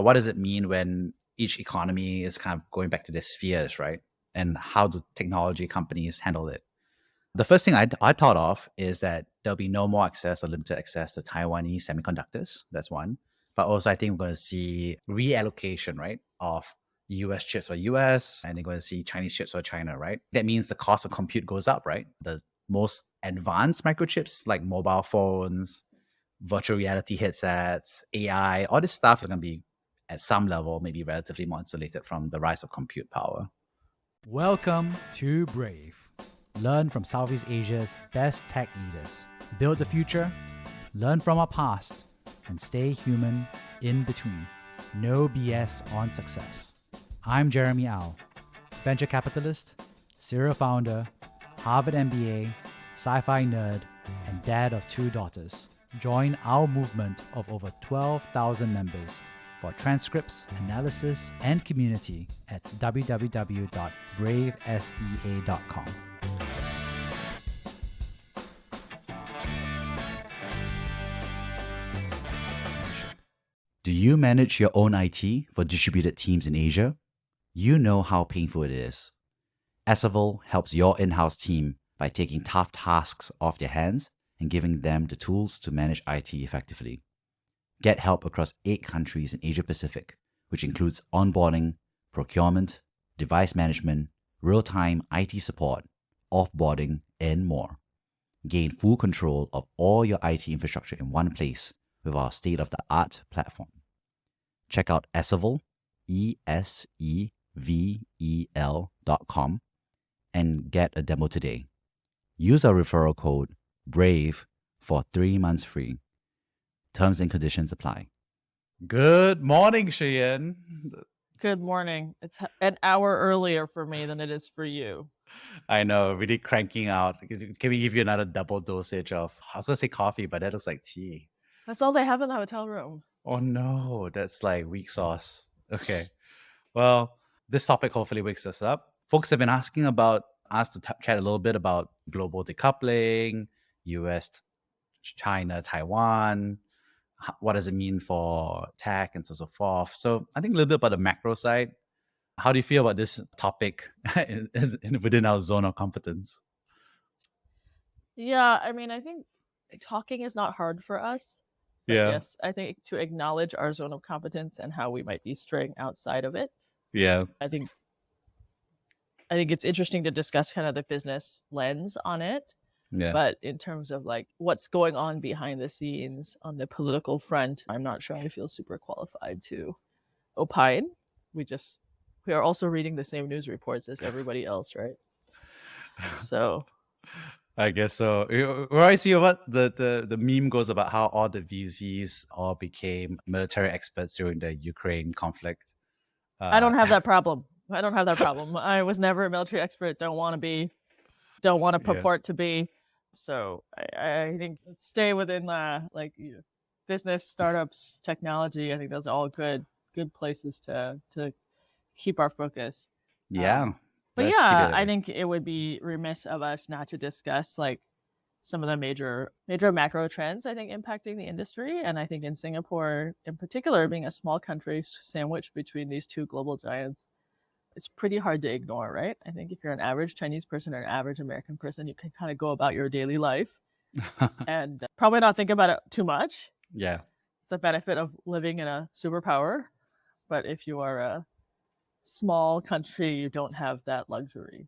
What does it mean when each economy is kind of going back to their spheres, right? And how do technology companies handle it? The first thing I thought of is that there'll be no more access or limited access to Taiwanese semiconductors. That's one. But also, I think we're going to see reallocation, right, of US chips for US, and they're going to see Chinese chips for China, right? That means the cost of compute goes up, right? The most advanced microchips like mobile phones, virtual reality headsets, AI, all this stuff is going to be at some level, maybe relatively more insulated from the rise of compute power. Welcome to Brave. Learn from Southeast Asia's best tech leaders. Build the future, learn from our past, and stay human in between. No BS on success. I'm Jeremy Au, venture capitalist, serial founder, Harvard MBA, sci-fi nerd, and dad of 2 daughters. Join our movement of over 12,000 members for transcripts, analysis, and community at www.bravesea.com. Do you manage your own IT for distributed teams in Asia? You know how painful it is. Esavil helps your in-house team by taking tough tasks off their hands and giving them the tools to manage IT effectively. Get help across 8 countries in Asia Pacific, which includes onboarding, procurement, device management, real-time IT support, offboarding, and more. Gain full control of all your IT infrastructure in one place with our state-of-the-art platform. Check out Esavil, ESEVEL.com, and get a demo today. Use our referral code BRAVE for 3 months free. Terms and conditions apply. Good morning, Cheyenne. Good morning. It's an hour earlier for me than it is for you. I know, really cranking out. Can we give you another double dosage of, I was going to say coffee, but that looks like tea. That's all they have in the hotel room. Oh no, that's like weak sauce. Okay. Well, this topic hopefully wakes us up. Folks have been asking about us to chat a little bit about global decoupling, US, China, Taiwan. What does it mean for tech and so forth? So I think a little bit about the macro side. How do you feel about this topic within our zone of competence? Yeah, I mean, I think talking is not hard for us. But Yeah. yes, I think to acknowledge our zone of competence and how we might be straying outside of it. Yeah. I think it's interesting to discuss kind of the business lens on it. Yeah. But in terms of like what's going on behind the scenes on the political front, I'm not sure I feel super qualified to opine. We are also reading the same news reports as everybody else, right? So I guess so. Where I see what the meme goes about how all the VCs all became military experts during the Ukraine conflict. I don't have that problem. I was never a military expert. Don't want to be. Don't want to purport to be. So I think stay within business, startups, technology. I think those are all good places to keep our focus. Yeah. But yeah, I think it would be remiss of us not to discuss like some of the major macro trends I think impacting the industry. And I think in Singapore in particular, being a small country sandwiched between these 2 global giants, it's pretty hard to ignore, right? I think if you're an average Chinese person or an average American person, you can kind of go about your daily life and probably not think about it too much. Yeah. It's the benefit of living in a superpower. But if you are a small country, you don't have that luxury.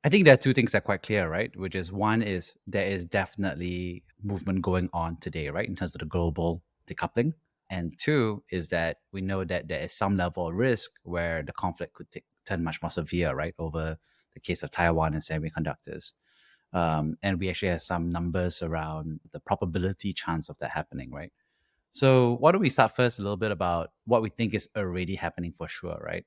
I think there are 2 things that are quite clear, right? Which is one is there is definitely movement going on today, right? In terms of the global decoupling. And 2 is that we know that there is some level of risk where the conflict could turn much more severe, right? Over the case of Taiwan and semiconductors. And we actually have some numbers around the probability chance of that happening, right? So why don't we start first a little bit about what we think is already happening for sure, right?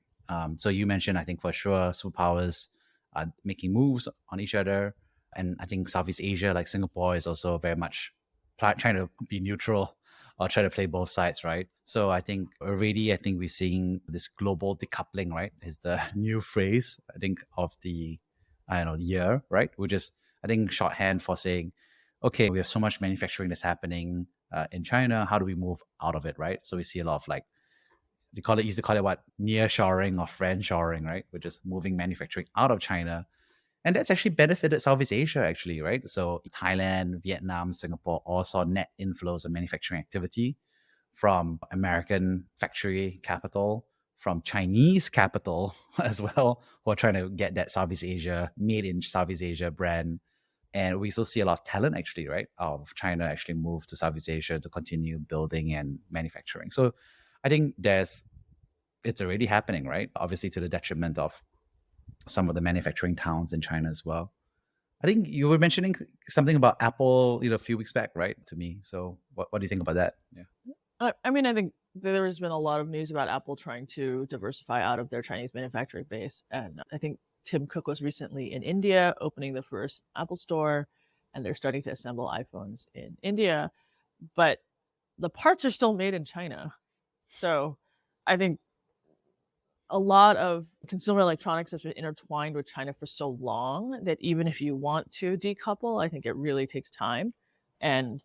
So you mentioned, I think for sure, superpowers are making moves on each other. And I think Southeast Asia, like Singapore, is also very much trying to be neutral or try to play both sides, right? So I think we're seeing this global decoupling, right? Is the new phrase, I think, of the, year, right? Which is, I think, shorthand for saying, okay, we have so much manufacturing that's happening in China. How do we move out of it, right? So we see a lot of like used to call it what, near shoring or friend shoring, right? Which is moving manufacturing out of China. And that's actually benefited Southeast Asia, actually, right? So Thailand, Vietnam, Singapore all saw net inflows of manufacturing activity from American factory capital, from Chinese capital as well, who are trying to get that Southeast Asia, made in Southeast Asia brand. And we still see a lot of talent, actually, right, of China actually move to Southeast Asia to continue building and manufacturing. So I think it's already happening, right? Obviously to the detriment of some of the manufacturing towns in China as well. I think you were mentioning something about Apple, a few weeks back, right, to me. So what do you think about that? Yeah. I mean, I think there has been a lot of news about Apple trying to diversify out of their Chinese manufacturing base. And I think Tim Cook was recently in India opening the first Apple store, and they're starting to assemble iPhones in India. But the parts are still made in China. So I think a lot of consumer electronics has been intertwined with China for so long that even if you want to decouple, I think it really takes time. And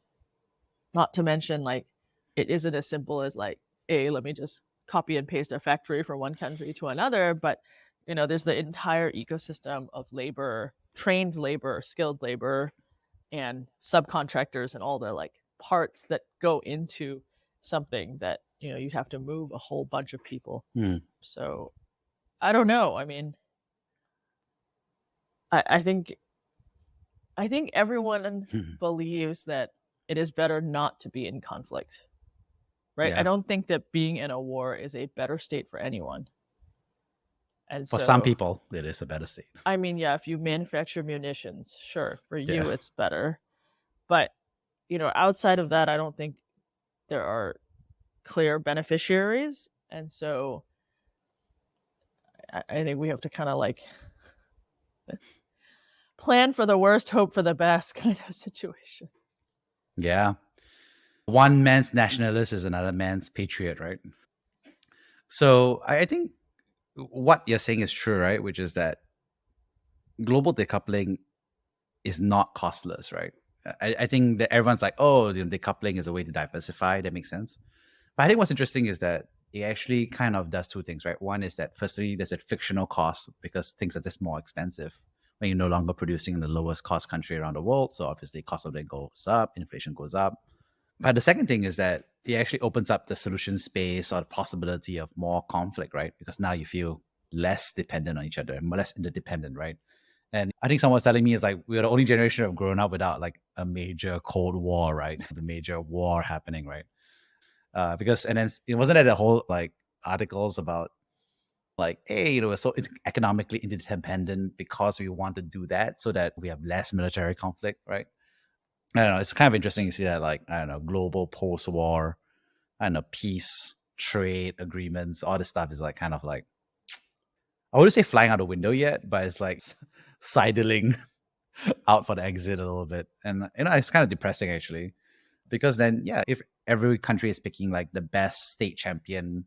not to mention, like, it isn't as simple as like, hey, let me just copy and paste a factory from one country to another. But, there's the entire ecosystem of labor, trained labor, skilled labor, and subcontractors and all the like parts that go into something that, you'd have to move a whole bunch of people. So I don't know. I mean, I think everyone believes that it is better not to be in conflict, right? Yeah. I don't think that being in a war is a better state for anyone. And For so, some people, it is a better state. I mean, yeah, if you manufacture munitions, sure, for you Yeah. it's better. But, outside of that, I don't think there are clear beneficiaries. And so I think we have to kind of like plan for the worst, hope for the best kind of situation. Yeah. One man's nationalist is another man's patriot, right? So I think what you're saying is true, right? Which is that global decoupling is not costless, right? I think that everyone's like, oh, decoupling is a way to diversify. That makes sense. But I think what's interesting is that it actually kind of does two things, right? One is that firstly, there's a frictional cost because things are just more expensive when you're no longer producing in the lowest cost country around the world. So obviously cost of living goes up, inflation goes up. But the second thing is that it actually opens up the solution space or the possibility of more conflict, right? Because now you feel less dependent on each other, less interdependent, right? And I think someone was telling me is like we're the only generation who have grown up without like a major Cold War, right? The major war happening, right? Because and then it wasn't that the whole like articles about like, hey, we're so economically interdependent because we want to do that so that we have less military conflict, right? I don't know. It's kind of interesting to see that, like, I don't know, global post-war, I don't know, peace, trade agreements, all this stuff is like kind of like, I wouldn't say flying out the window yet, but it's like sidling out for the exit a little bit. And, it's kind of depressing actually, because then, yeah, if every country is picking like the best state champion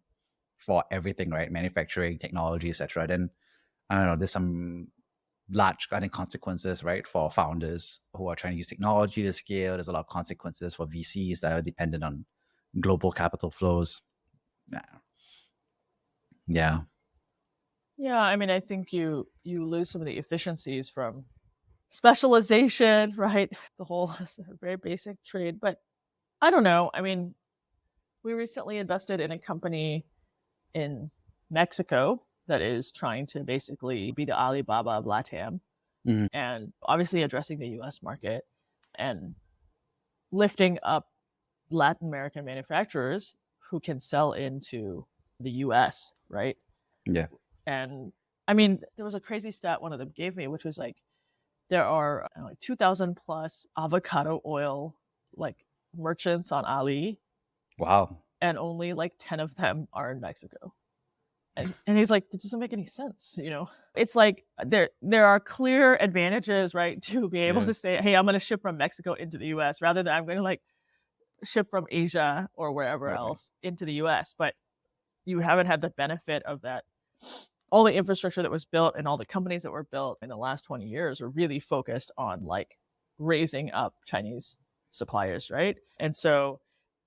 for everything, right? Manufacturing, technology, etc., then I don't know, there's some large kind of consequences, right, for founders who are trying to use technology to scale. There's a lot of consequences for VCs that are dependent on global capital flows. Yeah. Yeah, I mean, I think you lose some of the efficiencies from specialization, right? The whole very basic trade. But I don't know. I mean, we recently invested in a company in Mexico that is trying to basically be the Alibaba of LATAM, and obviously addressing the US market and lifting up Latin American manufacturers who can sell into the US, right? Yeah. And I mean, there was a crazy stat one of them gave me, which was like there are like 2,000 plus avocado oil like merchants on Ali. Wow. And only like 10 of them are in Mexico. And he's like, this doesn't make any sense, It's like there are clear advantages, right, to be able to say, hey, I'm going to ship from Mexico into the US rather than I'm going to like ship from Asia or wherever else into the US. But you haven't had the benefit of that. All the infrastructure that was built and all the companies that were built in the last 20 years are really focused on like raising up Chinese suppliers, right? And so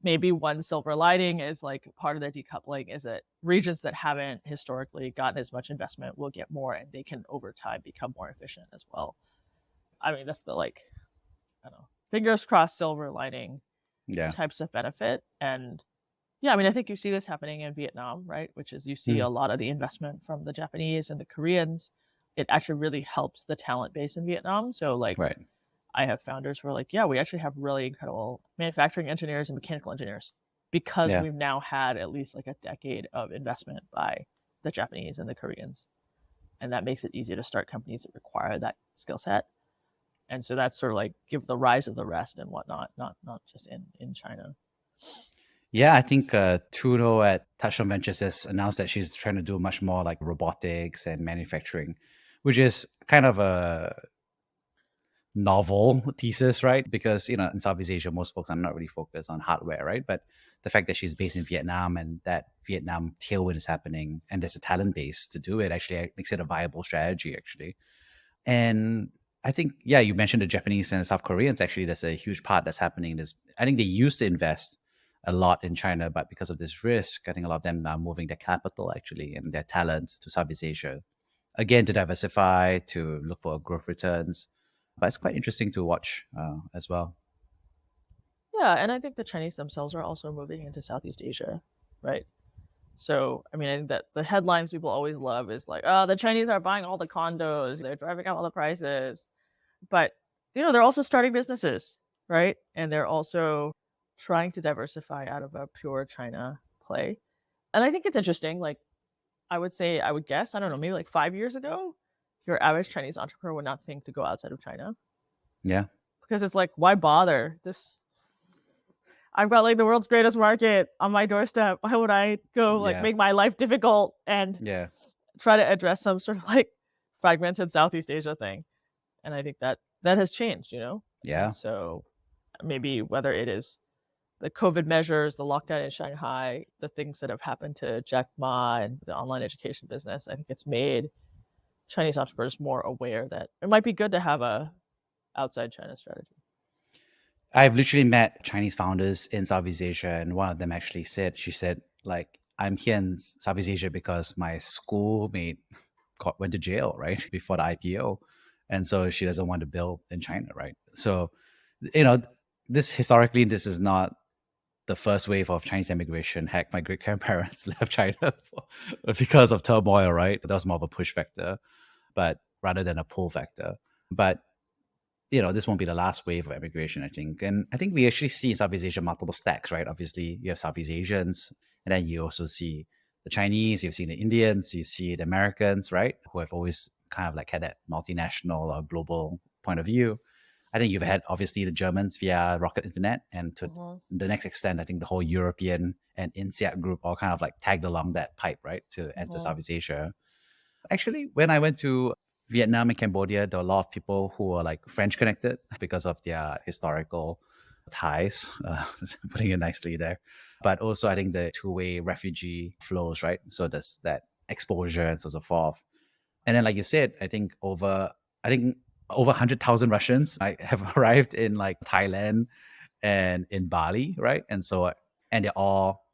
maybe one silver lining is like part of the decoupling is that regions that haven't historically gotten as much investment will get more, and they can over time become more efficient as well. I mean, that's the like, I don't know, fingers crossed silver lining Yeah. types of benefit. And yeah, I mean, I think you see this happening in Vietnam, right? Which is you see Mm. a lot of the investment from the Japanese and the Koreans. It actually really helps the talent base in Vietnam. So like Right. I have founders who are like, yeah, we actually have really incredible manufacturing engineers and mechanical engineers because Yeah. we've now had at least like a decade of investment by the Japanese and the Koreans. And that makes it easier to start companies that require that skill set. And so that's sort of like give the rise of the rest and whatnot, not just in China. Yeah, I think Tuno at Touchstone Ventures has announced that she's trying to do much more like robotics and manufacturing, which is kind of a novel thesis, right? Because, in Southeast Asia, most folks are not really focused on hardware, right? But the fact that she's based in Vietnam and that Vietnam tailwind is happening and there's a talent base to do it actually makes it a viable strategy, actually. And I think, yeah, you mentioned the Japanese and the South Koreans. Actually, there's a huge part that's happening. I think they used to invest a lot in China, but because of this risk, I think a lot of them are moving their capital actually and their talent to Southeast Asia. Again, to diversify, to look for growth returns. But it's quite interesting to watch as well. Yeah, and I think the Chinese themselves are also moving into Southeast Asia, right? So, I mean, I think that the headlines people always love is like, oh, the Chinese are buying all the condos, they're driving up all the prices. But, they're also starting businesses, right? And they're also trying to diversify out of a pure China play. And I think it's interesting. Like, I would guess, I don't know, maybe like 5 years ago, your average Chinese entrepreneur would not think to go outside of China Yeah. because it's like, why bother? I've got like the world's greatest market on my doorstep. Why would I go like Yeah. make my life difficult and Yeah. try to address some sort of like fragmented Southeast Asia thing? And I think that has changed. And Yeah. so maybe whether it is the COVID measures, the lockdown in Shanghai, the things that have happened to Jack Ma and the online education business, I think it's made Chinese entrepreneurs more aware that it might be good to have a outside China strategy. I've literally met Chinese founders in Southeast Asia, and one of them actually she said, like, I'm here in Southeast Asia because my schoolmate went to jail, right, before the IPO. And so she doesn't want to build in China, right? So, this is not the first wave of Chinese immigration. Heck, my great grandparents left China because of turmoil, right? That was more of a push factor, but rather than a pull factor. But this won't be the last wave of immigration, I think. And I think we actually see in Southeast Asia multiple stacks, right? Obviously, you have Southeast Asians, and then you also see the Chinese, you've seen the Indians, you see the Americans, right? Who have always kind of like had that multinational or global point of view. I think you've had obviously the Germans via Rocket Internet, and to the next extent, I think the whole European and INSEAD group all kind of like tagged along that pipe, right, to enter Southeast Asia. Actually, when I went to Vietnam and Cambodia, there were a lot of people who were like French connected because of their historical ties, putting it nicely there. But also, I think the two-way refugee flows, right? So there's that exposure and so on and so forth. And then, like you said, I think over 100,000 Russians have arrived in like Thailand and in Bali, right? And they're all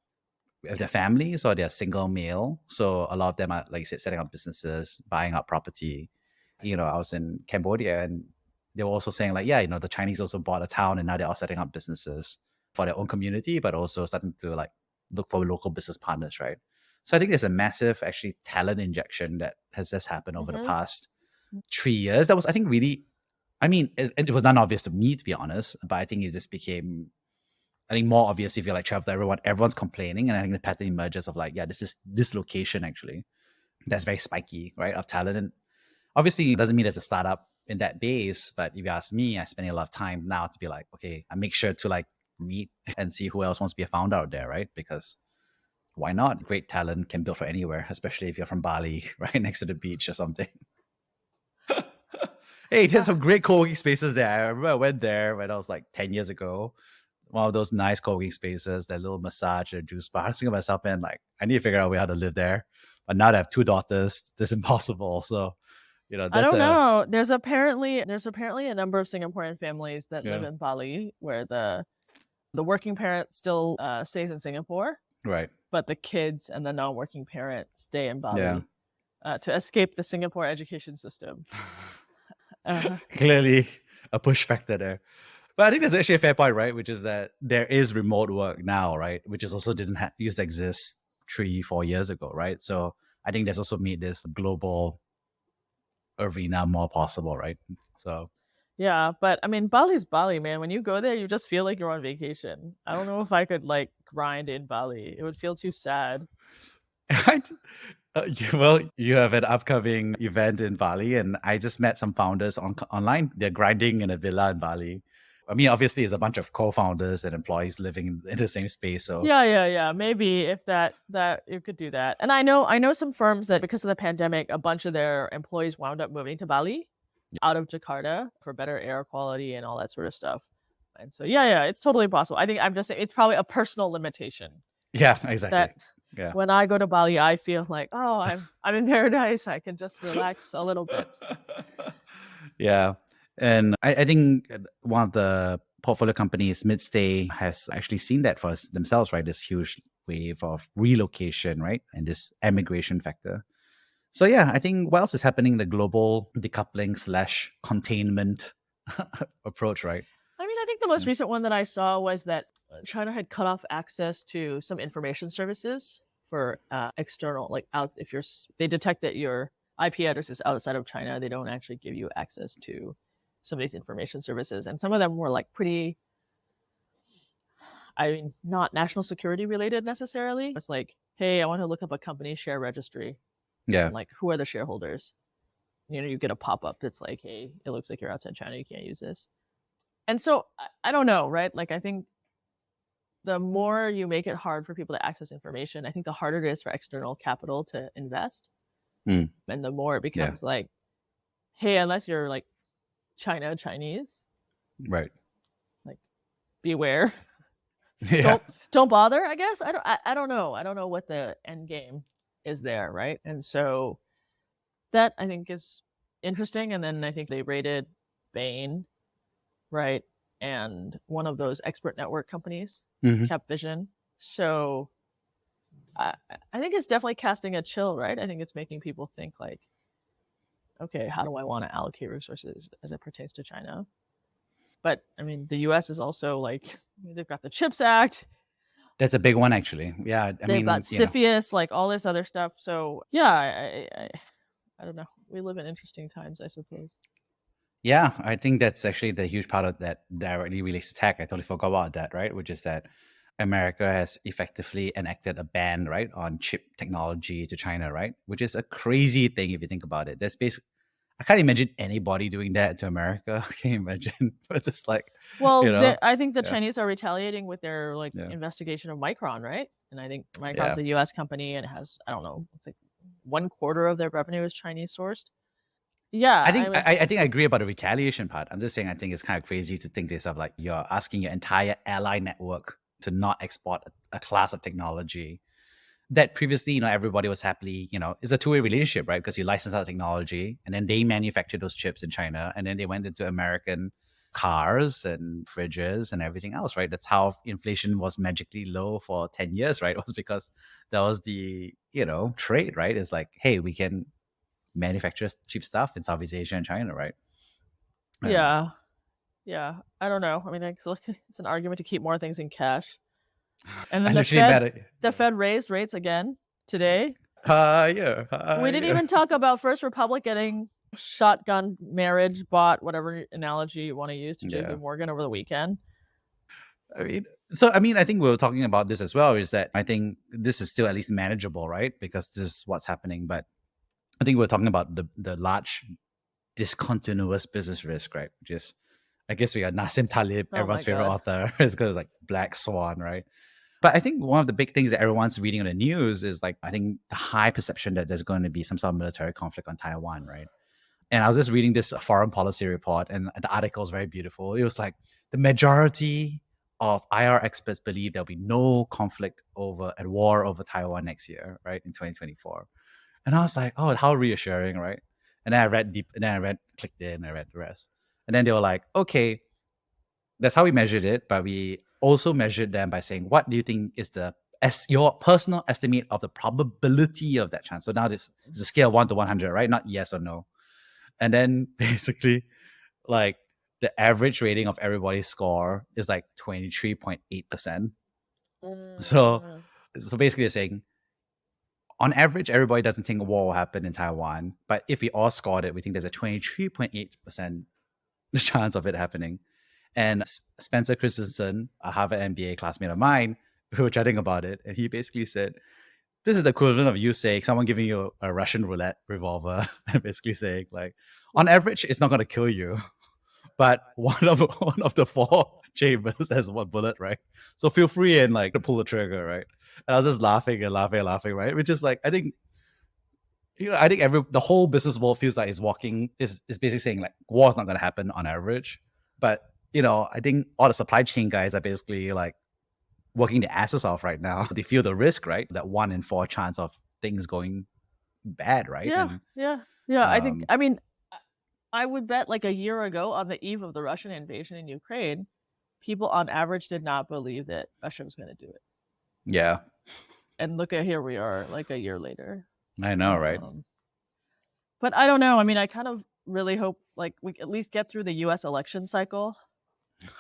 with their families or they're single male. So a lot of them are, like you said, setting up businesses, buying up property. I was in Cambodia and they were also saying like, yeah, the Chinese also bought a town and now they're all setting up businesses for their own community, but also starting to like look for local business partners, right? So I think there's a massive actually talent injection that has just happened over the past 3 years. That was, I think, really, I mean, it was not obvious to me, to be honest, but I think it just became, I think, more obvious if you like travel to everyone's complaining. And I think the pattern emerges of like, yeah, this is this location actually that's very spiky, right, of talent. And obviously it doesn't mean there's a startup in that base, but if you ask me, I spend a lot of time now to be like, okay, I make sure to like meet and see who else wants to be a founder out there, right? Because why not? Great talent can build for anywhere, especially if you're from Bali, right next to the beach or something. Hey, there's some great co-working spaces there. I remember I went there when I was like 10 years ago. One of those nice co-working spaces, that little massage and juice bar. I was thinking to myself, man, like, I need to figure out a way how to live there. But now that I have 2 daughters, that's impossible. So, that's I don't know. There's apparently a number of Singaporean families that live in Bali where the The working parent still stays in Singapore, Right. but the kids and the non-working parent stay in Yeah. Bali to escape the Singapore education system. Clearly a push factor there. But I think there's actually a fair point, right? Which is that there is remote work now, right? Which is also didn't used to exist 3-4 years ago, right? So I think that's also made this global arena more possible, right? So Yeah, but I mean, Bali's Bali, man. When you go there, you just feel like you're on vacation. I don't know if I could like grind in Bali. It would feel too sad. right. Well, you have an upcoming event in Bali, and I just met some founders online. They're grinding in a villa in Bali. I mean, obviously, it's a bunch of co-founders and employees living in the same space. So Yeah. Maybe if that you could do that. And I know some firms that because of the pandemic, a bunch of their employees wound up moving to Bali out of Jakarta for better air quality and all that sort of stuff. And so yeah, it's totally possible. I think I'm just saying it's probably a personal limitation yeah, exactly. that Yeah. when I go to Bali, I feel like, oh, I'm in paradise. I can just relax a little bit. Yeah. And I think one of the portfolio companies, Midstay, has actually seen that for themselves, right? This huge wave of relocation, right? And this emigration factor. So yeah, I think what else is happening in the global decoupling slash containment approach, right? I mean, I think the most recent one that I saw was that China had cut off access to some information services for external, like out if they detect that your IP address is outside of China, they don't actually give you access to some of these information services, and some of them were like pretty. I mean, not national security related necessarily. It's like, hey, I want to look up a company share registry. Yeah. And like, who are the shareholders? You get a pop up that's like, hey, it looks like you're outside China, you can't use this. And so I don't know, right? Like, I think the more you make it hard for people to access information, I think the harder it is for external capital to invest. Mm. And the more it becomes like, hey, unless you're like Chinese, right? Like, beware. Yeah. Don't bother. I guess I don't know. I don't know what the end game is there, right? And so that I think is interesting. And then I think they rated Bain, right? And one of those expert network companies, CapVision. So I think it's definitely casting a chill, right? I think it's making people think like, okay, how do I want to allocate resources as it pertains to China? But I mean, the U.S. is also like, they've got the CHIPS Act. That's a big one, actually. Yeah, they've got CFIUS, like all this other stuff. So yeah, I don't know. We live in interesting times, I suppose. Yeah, I think that's actually the huge part of that directly relates to tech. I totally forgot about that, right? Which is that America has effectively enacted a ban, right, on chip technology to China, right? Which is a crazy thing if you think about it. That's basically, I can't imagine anybody doing that to America. I can't imagine. It's just like, well, I think the Chinese are retaliating with their investigation of Micron, right? And I think Micron's a U.S. company and it has, I don't know, it's like 1/4 of their revenue is Chinese sourced. Yeah, I think I agree about the retaliation part. I'm just saying I think it's kind of crazy to think to yourself like you're asking your entire ally network to not export a class of technology that previously, everybody was happily, it's a two-way relationship, right? Because you license out technology and then they manufacture those chips in China and then they went into American cars and fridges and everything else, right? That's how inflation was magically low for 10 years, right? It was because that was the, trade, right? It's like, hey, we can manufacture cheap stuff in Southeast Asia and China, right? Yeah. I don't know. I mean, it's an argument to keep more things in cash. And then the Fed raised rates again today. We didn't even talk about First Republic getting shotgun marriage bought, whatever analogy you want to use, to JP Morgan over the weekend. I think we were talking about this as well, is that I think this is still at least manageable, right? Because this is what's happening. But I think we're talking about the large discontinuous business risk, right? Which is, I guess we got Nassim Taleb, everyone's favorite author. It's because like Black Swan, right? But I think one of the big things that everyone's reading on the news is like, I think the high perception that there's going to be some sort of military conflict on Taiwan, right? And I was just reading this foreign policy report and the article is very beautiful. It was like the majority of IR experts believe there'll be no conflict and war over Taiwan next year, right? In 2024. And I was like, oh, how reassuring, right? And then I clicked in, I read the rest. And then they were like, okay, that's how we measured it, but we also measured them by saying, what do you think is your personal estimate of the probability of that chance? So now this is a scale of 1 to 100, right? Not yes or no. And then basically, like, the average rating of everybody's score is like 23.8%. So Mm. basically they're saying, on average, everybody doesn't think a war will happen in Taiwan. But if we all scored it, we think there's a 23.8% chance of it happening. And Spencer Christensen, a Harvard MBA classmate of mine, we were chatting about it. And he basically said, this is the equivalent of you saying, someone giving you a Russian roulette revolver, and basically saying, like, on average, it's not going to kill you. But one of the 4 chambers has 1 bullet, right? So feel free and like to pull the trigger, right? And I was just laughing and laughing and laughing, right? Which is like, I think the whole business world feels like is basically saying like war is not going to happen on average. But I think all the supply chain guys are basically like working their asses off right now. They feel the risk, right? That 1 in 4 chance of things going bad, right? Yeah, And yeah. I mean, I would bet like a year ago on the eve of the Russian invasion in Ukraine, people on average did not believe that Russia was going to do it. yeah, And look at here we are, like a year later. I know, right? But I don't know. I mean, I kind of really hope like we at least get through the U.S. election cycle.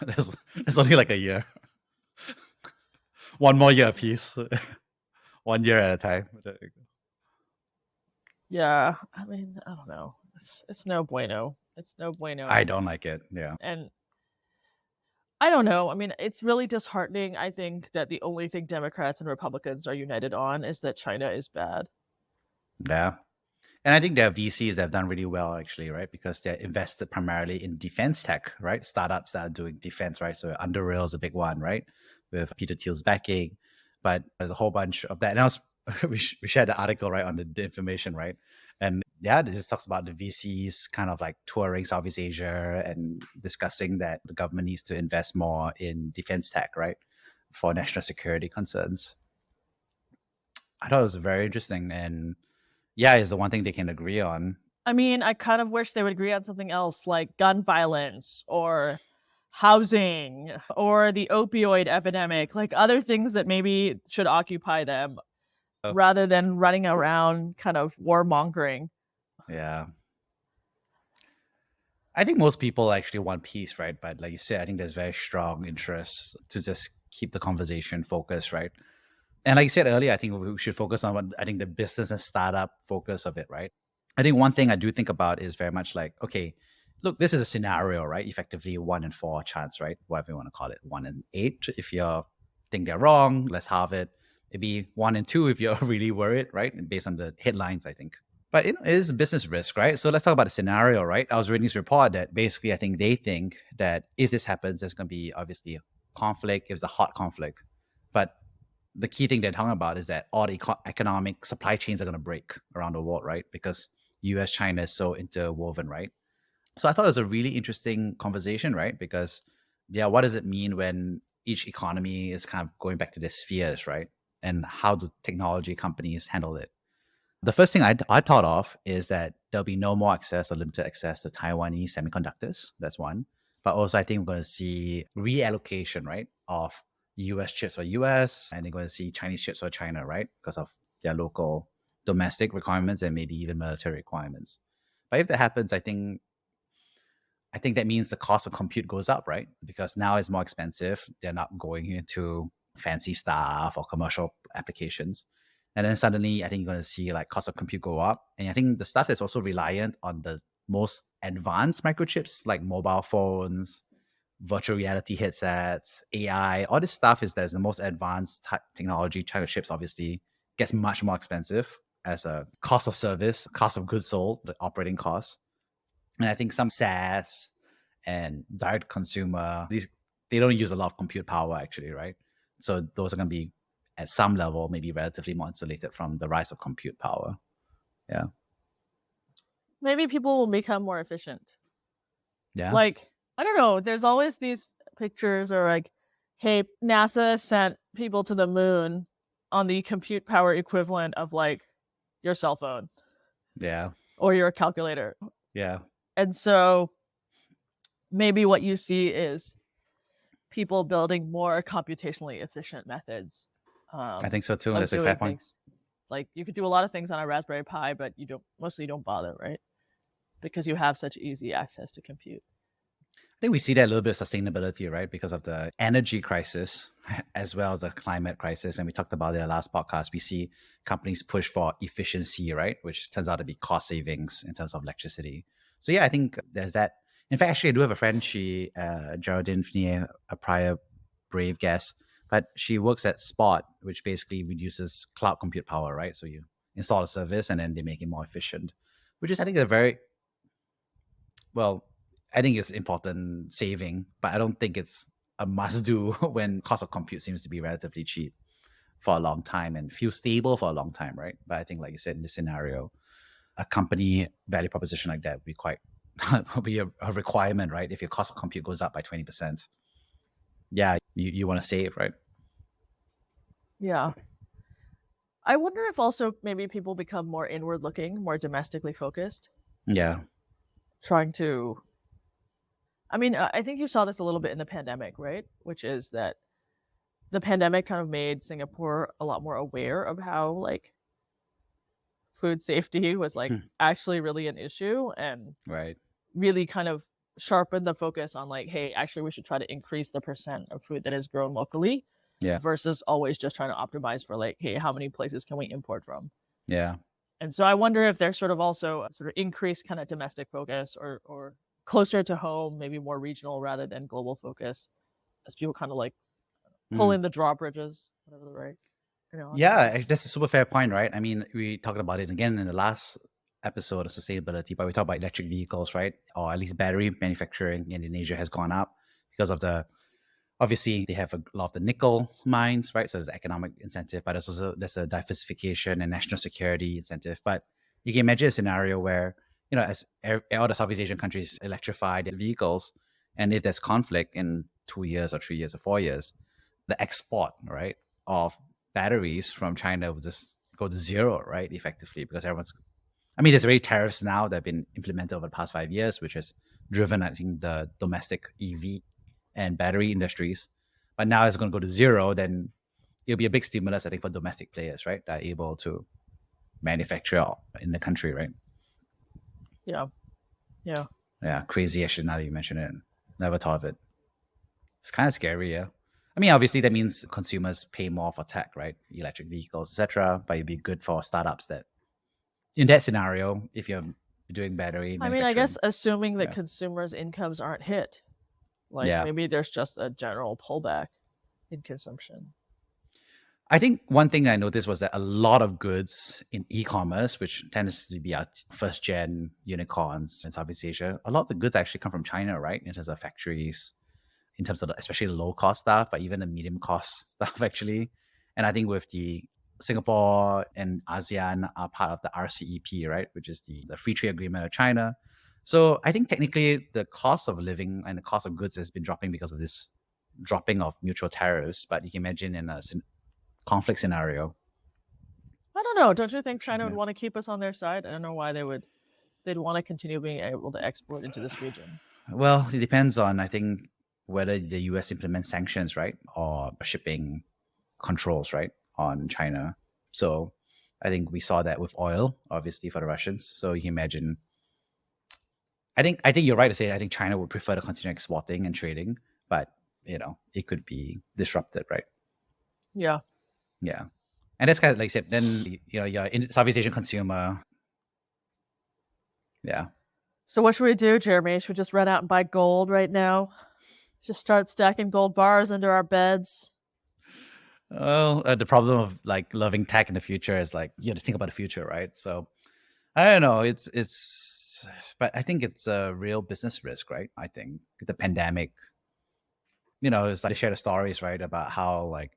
It's only like a year. 1 more year apiece. 1 year at a time. Yeah, I mean, I don't know. It's no bueno. It's no bueno. I don't like it. Yeah. And I don't know. I mean, it's really disheartening. I think that the only thing Democrats and Republicans are united on is that China is bad. Yeah. And I think there are VCs that have done really well, actually, right? Because they're invested primarily in defense tech, right? Startups that are doing defense, right? So Underrail is a big one, right? With Peter Thiel's backing. But there's a whole bunch of that. And we shared the article, right, on the information, right? And yeah, this talks about the VCs kind of like touring Southeast Asia and discussing that the government needs to invest more in defense tech, right? For national security concerns. I thought it was very interesting. And yeah, it's the one thing they can agree on. I mean, I kind of wish they would agree on something else like gun violence or housing or the opioid epidemic, like other things that maybe should occupy them rather than running around kind of warmongering. Yeah. I think most people actually want peace, right? But like you said, I think there's very strong interest to just keep the conversation focused, right? And like you said earlier, I think we should focus on the business and startup focus of it, right? I think one thing I do think about is very much like, okay, look, this is a scenario, right? Effectively 1 in 4 chance, right? Whatever you want to call it, 1 in 8. If you think they're wrong, let's halve it. Maybe 1 in 2 if you're really worried, right? And based on the headlines, I think. But it is a business risk, right? So let's talk about the scenario, right? I was reading this report that basically I think they think that if this happens, there's going to be obviously conflict. It's a hot conflict. But the key thing they're talking about is that all the economic supply chains are going to break around the world, right? Because US, China is so interwoven, right? So I thought it was a really interesting conversation, right? Because, yeah, what does it mean when each economy is kind of going back to their spheres, right? And how do technology companies handle it? The first thing I thought of is that there'll be no more access or limited access to Taiwanese semiconductors. That's one. But also, I think we're going to see reallocation, right, of US chips for US, and they're going to see Chinese chips for China, right, because of their local domestic requirements and maybe even military requirements. But if that happens, I think that means the cost of compute goes up, right? Because now it's more expensive. They're not going into fancy stuff or commercial applications. And then suddenly, I think you're going to see like cost of compute go up. And I think the stuff that's also reliant on the most advanced microchips, like mobile phones, virtual reality headsets, AI, all this stuff that's the most advanced technology. China chips obviously gets much more expensive as a cost of service, cost of goods sold, the operating costs. And I think some SaaS and direct consumer, they don't use a lot of compute power actually, right? So those are going to be at some level maybe relatively more insulated from the rise of compute power. Yeah. Maybe people will become more efficient. Yeah. Like, I don't know, there's always these pictures or like, hey, NASA sent people to the moon on the compute power equivalent of like your cell phone. Yeah. Or your calculator. Yeah. And so maybe what you see is people building more computationally efficient methods I think so too. of That's a fair doing point. things. Like you could do a lot of things on a Raspberry Pi, but you don't bother, right? Because you have such easy access to compute. I think we see that a little bit of sustainability, right? Because of the energy crisis as well as the climate crisis. And we talked about it in the last podcast. We see companies push for efficiency, right? Which turns out to be cost savings in terms of electricity. So yeah, I think there's that. In fact, actually, I do have a friend, Geraldine Fnier, a prior Brave guest, but she works at Spot, which basically reduces cloud compute power, right? So you install a service and then they make it more efficient, which is, I think, a very, well, I think it's important saving, but I don't think it's a must do when cost of compute seems to be relatively cheap for a long time and feel stable for a long time, right? But I think, like you said, in this scenario, a company value proposition like that would be quite would be a requirement, right? If your cost of compute goes up by 20%, yeah, you want to save, right? Yeah. I wonder if also maybe people become more inward looking, more domestically focused, Yeah. trying to. I mean, I think you saw this a little bit in the pandemic, right? Which is that the pandemic kind of made Singapore a lot more aware of how like food safety was like actually really an issue, and Right. really kind of sharpened the focus on like, hey, actually we should try to increase the percent of food that is grown locally Yeah. versus always just trying to optimize for like, hey, how many places can we import from? Yeah. And so I wonder if there's sort of also a sort of increased kind of domestic focus or closer to home, maybe more regional rather than global focus, as people kind of like pull in the drawbridges, whatever the right, Yeah, that's a super fair point, right? I mean, we talked about it again in the last episode of sustainability, but we talked about electric vehicles, right? Or at least battery manufacturing in Indonesia has gone up because of obviously they have a lot of the nickel mines, right? So there's economic incentive, but there's a diversification and national security incentive. But you can imagine a scenario where, as all the Southeast Asian countries electrify their vehicles, and if there's conflict in 2 years or 3 years or 4 years, the export, right, of batteries from China will just go to zero, right, effectively, because there's already tariffs now that have been implemented over the past 5 years, which has driven, I think, the domestic EV and battery industries. But now it's going to go to zero, then it'll be a big stimulus, I think, for domestic players, right, that are able to manufacture in the country, right? Yeah. Yeah, crazy actually, now that you mention it. Never thought of it. It's kind of scary, yeah. I mean, obviously that means consumers pay more for tech, right? Electric vehicles, etc. But it'd be good for startups that, in that scenario, if you're doing battery I mean, I manufacturing. guess assuming that consumers' incomes aren't hit, like maybe there's just a general pullback in consumption. I think one thing I noticed was that a lot of goods in e-commerce, which tends to be our first gen unicorns in Southeast Asia, a lot of the goods actually come from China, right? In terms of factories, in terms of especially the low cost stuff, but even the medium cost stuff actually. And I think with the Singapore and ASEAN are part of the RCEP, right? Which is the free trade agreement of China. So I think technically the cost of living and the cost of goods has been dropping because of this dropping of mutual tariffs. But you can imagine in a conflict scenario. I don't know. Don't you think China would want to keep us on their side? I don't know why they'd want to continue being able to export into this region. Well, it depends on, I think, whether the US implements sanctions, right? Or shipping controls, right, on China. So I think we saw that with oil, obviously, for the Russians. So you can imagine. I think you're right to say I think China would prefer to continue exporting and trading, but it could be disrupted, right? Yeah. Yeah. And that's kind of like I said, then you're in Southeast Asian consumer. Yeah. So what should we do, Jeremy? Should we just run out and buy gold right now? Just start stacking gold bars under our beds? Well, the problem of like loving tech in the future is like you have to think about the future, right? So I don't know. But I think it's a real business risk, right? I think the pandemic, it's like they share the stories, right, about how like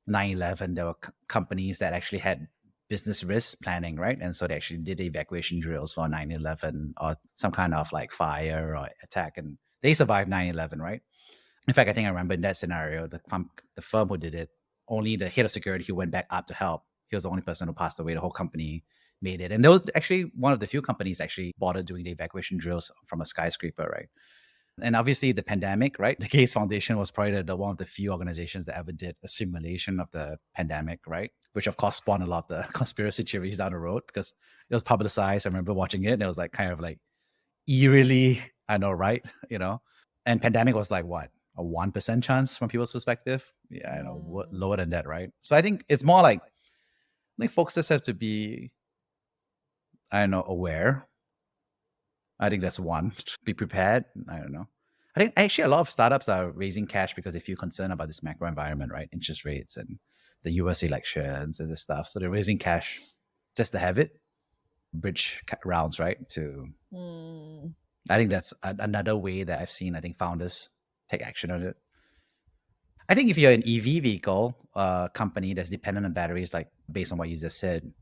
9/11 there were companies that actually had business risk planning, right? And so they actually did evacuation drills for 9/11 or some kind of like fire or attack, and they survived 9/11, right? In fact, I think I remember in that scenario, the firm who did it, only the head of security who went back up to help, he was the only person who passed away. The whole company made it. And there was actually one of the few companies actually bothered doing the evacuation drills from a skyscraper, right? And obviously the pandemic, right? The Gates Foundation was probably one of the few organizations that ever did a simulation of the pandemic, right? Which of course spawned a lot of the conspiracy theories down the road because it was publicized. I remember watching it and it was like kind of like eerily, I know, right? And pandemic was like what? A 1% chance from people's perspective? Yeah, I know, lower than that, right? So I think it's more like folks just have to be, I don't know, aware. I think that's one. Be prepared. I don't know. I think actually a lot of startups are raising cash because they feel concerned about this macro environment, right? Interest rates and the US elections and this stuff. So they're raising cash just to have it, bridge rounds, right? I think that's another way that I've seen, I think, founders take action on it. I think if you're an EV vehicle company that's dependent on batteries, like based on what you just said,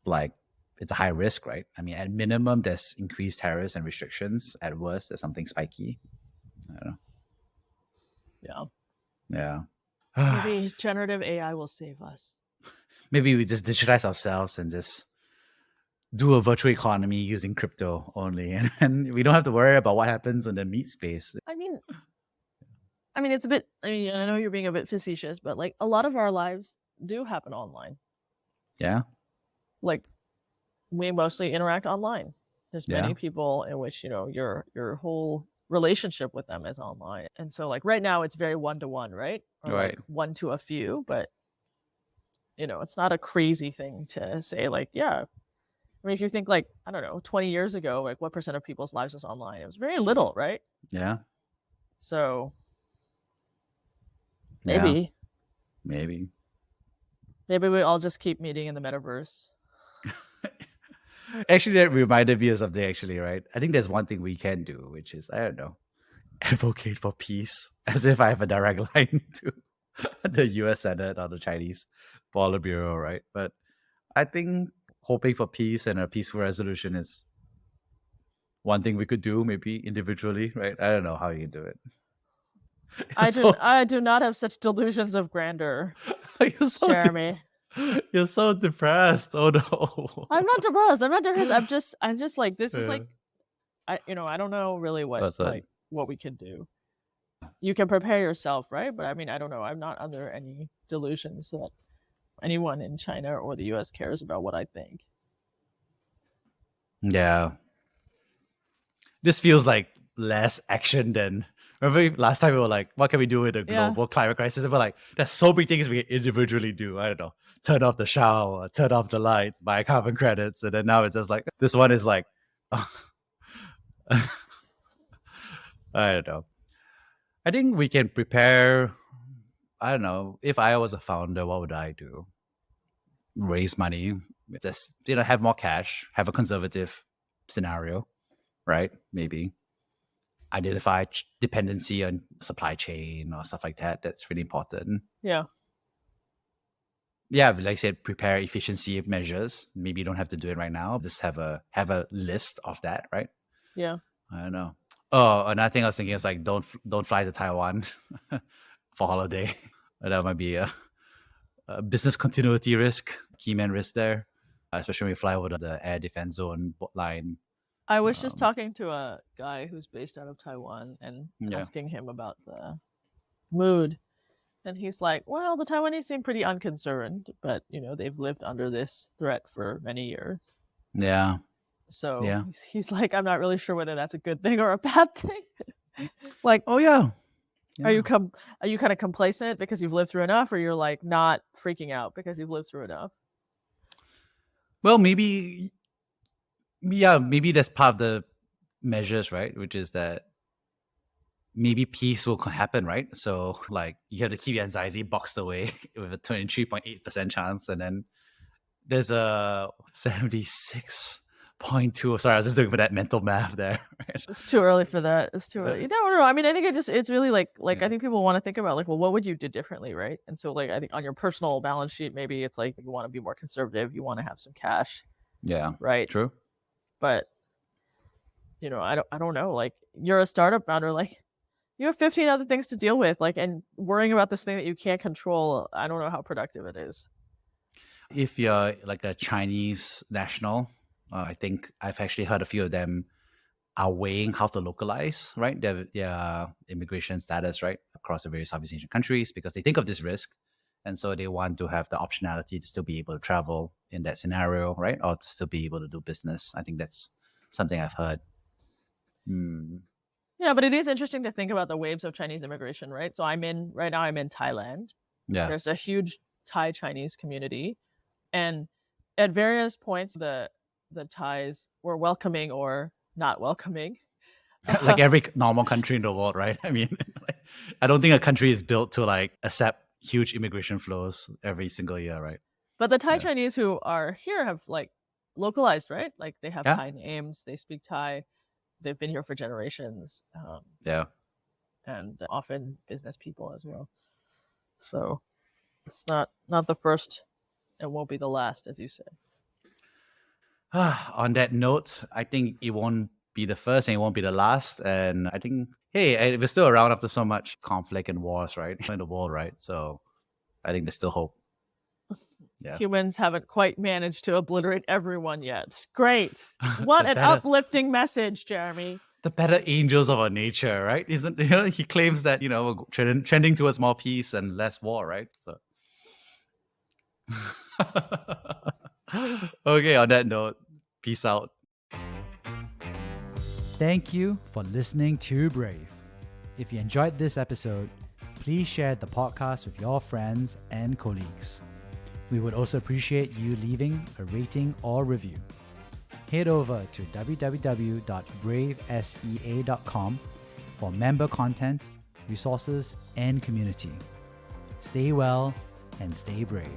like it's a high risk, right? I mean, at minimum, there's increased tariffs and restrictions. At worst, there's something spiky. I don't know. Yeah. Maybe generative AI will save us. Maybe we just digitize ourselves and just do a virtual economy using crypto only, and we don't have to worry about what happens in the meat space. I mean, it's a bit. I mean, I know you're being a bit facetious, but like a lot of our lives do happen online. Yeah. Like we mostly interact online. There's many people in which your whole relationship with them is online, and so like right now it's very one-to-one, right? Or Right. like one to a few, but it's not a crazy thing to say like, yeah. I mean, if you think like, I don't know, 20 years ago, like what percent of people's lives was online? It was very little, right? Yeah. So maybe we all just keep meeting in the metaverse. Actually, that reminded me of something, actually, right? I think there's one thing we can do, which is, I don't know, advocate for peace, as if I have a direct line to the US Senate or the Chinese Politburo, right? But I think hoping for peace and a peaceful resolution is one thing we could do, maybe individually, right? I don't know how you can do it. I do not have such delusions of grandeur, Jeremy. You're so depressed. Oh no. I'm not depressed. I'm just like, this is like, I don't know really what we can do. You can prepare yourself, right? But I mean, I don't know. I'm not under any delusions that anyone in China or the US cares about what I think. Yeah. This feels like less action than, remember last time we were like, what can we do with the global climate crisis? And we're like, there's so many things we can individually do. I don't know, turn off the shower, turn off the lights, buy carbon credits. And then now it's just like, this one is like, I don't know. I think we can prepare. I don't know. If I was a founder, what would I do? Raise money, just, have more cash, have a conservative scenario, right? Maybe identify dependency on supply chain or stuff like that. That's really important. Yeah. Yeah, like I said, prepare efficiency measures. Maybe you don't have to do it right now. Just have a list of that, right? Yeah. I don't know. Oh, another thing I was thinking is like, don't fly to Taiwan for holiday. That might be a business continuity risk, key man risk there, especially when we fly over the air defense zone line. I was just talking to a guy who's based out of Taiwan and asking him about the mood. And he's like, well, the Taiwanese seem pretty unconcerned, but, they've lived under this threat for many years. Yeah. So he's like, I'm not really sure whether that's a good thing or a bad thing. Like, oh, yeah. Are you kind of complacent because you've lived through enough, or you're like not freaking out because you've lived through enough? Well, maybe that's part of the measures, right? Which is that maybe peace will happen, right? So like you have to keep your anxiety boxed away with a 23.8% chance, and then there's a 76.2. Sorry, I was just doing that mental math there. Right? It's too early for that. It's too early. No. I mean, I think it's really like I think people want to think about like, well, what would you do differently, right? And so like I think on your personal balance sheet, maybe it's like you want to be more conservative. You want to have some cash. Yeah. Right. True. But I don't know. Like you're a startup founder, like you have 15 other things to deal with, like, and worrying about this thing that you can't control. I don't know how productive it is. If you're like a Chinese national, I think I've actually heard a few of them are weighing how to localize, right, their immigration status, right, across the various Southeast Asian countries because they think of this risk. And so they want to have the optionality to still be able to travel in that scenario, right, or to still be able to do business. I think that's something I've heard. Yeah, but it is interesting to think about the waves of Chinese immigration, right? So right now I'm in Thailand. Yeah. There's a huge Thai Chinese community, and at various points the Thais were welcoming or not welcoming. Like every normal country in the world, right? I mean, I don't think a country is built to like accept huge immigration flows every single year, right? But the Thai Yeah. Chinese who are here have like localized, right? Like they have Yeah. Thai names, they speak Thai, they've been here for generations, Yeah. and often business people as well. So it's not the first, it won't be the last, as you said. On that note, I think it won't be the first and it won't be the last. And I think, hey, we're still around after so much conflict and wars, right, in the world, right? So I think there's still hope. Yeah. Humans haven't quite managed to obliterate everyone yet. Great. What an better- uplifting message, Jeremy. The better angels of our nature, right? Isn't he claims that we're trending towards more peace and less war, right? So okay, on that note, peace out. Thank you for listening to Brave. If you enjoyed this episode, please share the podcast with your friends and colleagues. We would also appreciate you leaving a rating or review. Head over to www.bravesea.com for member content, resources, and community. Stay well and stay brave.